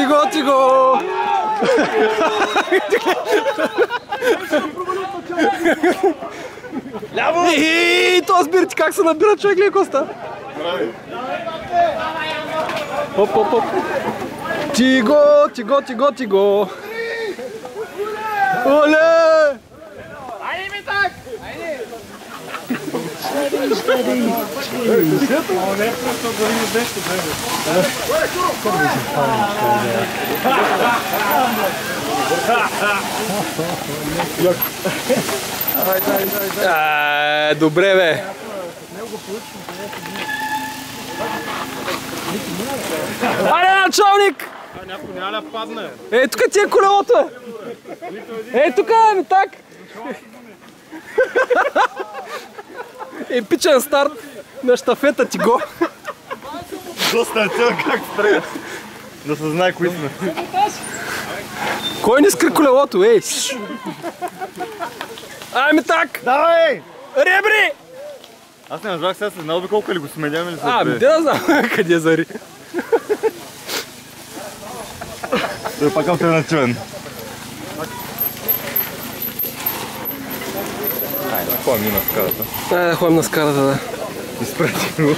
Чиго! Ляво! И то сбирате как се набира човек ли Коста? Оп. Чиго! Оле! Айде ми так! Не, просто да видиш нещо, Добре бе! Айде началник! Някой няма да падне. Ей, тук ти е колелото е! Ей, тук е, ми так! Епичен старт на щафета ти го! Доста е цел как спре. Да се знае кои сме. Кой не скри колелото, ей! Ай, ми так! Давай! Ребри! Аз не разбрах сега след наоби колко ли го сменяме или след А, две. де да знам къде зари. Той е пак алтернативен. Айде, ходим на скалата. Айде, ходим на скалата, да. Изпрати го.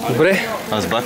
Добре. Аз бах.